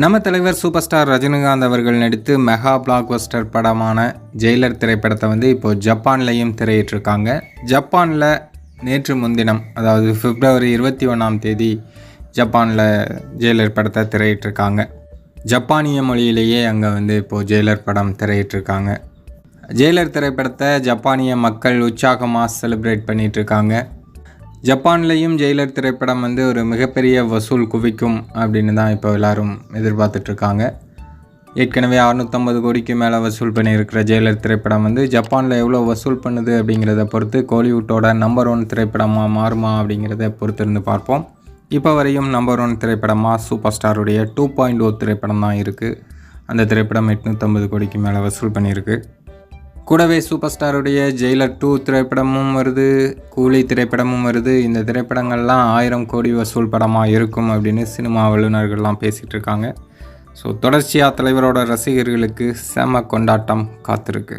நம்ம தலைவர் super star Rajinikanth அவர்கள் நடித்து மெகா பிளாக்பஸ்டர் படமான ஜெயிலர் திரைப்படத்தை இப்போது ஜப்பான்லையும் திரையிட்டிருக்காங்க. ஜப்பானில் நேற்று முன்தினம், அதாவது பிப்ரவரி 21ஆம் தேதி ஜப்பானில் ஜெயிலர் படத்தை திரையிட்டிருக்காங்க. ஜப்பானிய மொழியிலேயே அங்கே இப்போது ஜெயிலர் படம் திரையிட்டிருக்காங்க. ஜெயிலர் திரைப்படத்தை ஜப்பானிய மக்கள் உற்சாகமாக செலிப்ரேட் பண்ணிகிட்ருக்காங்க. ஜப்பான்லேயும் ஜெயிலர் திரைப்படம் ஒரு மிகப்பெரிய வசூல் குவிக்கும் அப்படின்னு தான் இப்போ எல்லோரும் எதிர்பார்த்துட்ருக்காங்க. ஏற்கனவே 650 கோடிக்கு மேலே வசூல் பண்ணியிருக்கிற ஜெயிலர் திரைப்படம் ஜப்பானில் எவ்வளோ வசூல் பண்ணுது அப்படிங்கிறத பொறுத்து கோலிவுட்டோட நம்பர் 1 திரைப்படமாக மாறுமா அப்படிங்கிறத பொறுத்திருந்து பார்ப்போம். இப்போ வரையும் நம்பர் 1 திரைப்படமாக சூப்பர் ஸ்டாருடைய 2.0 திரைப்படம் தான் இருக்குது. அந்த திரைப்படம் 850 கோடிக்கு மேலே வசூல் பண்ணியிருக்கு. கூடவே சூப்பர் ஸ்டாருடைய ஜெயிலர் 2 திரைப்படமும் வருது, கூலி திரைப்படமும் வருது. இந்த திரைப்படங்கள்லாம் 1000 கோடி வசூல் படமாக இருக்கும் அப்படின்னு சினிமா வல்லுநர்கள்லாம் பேசிகிட்டு இருக்காங்க. ஸோ தொடர்ச்சியாக தலைவரோட ரசிகர்களுக்கு செம கொண்டாட்டம் காத்திருக்கு.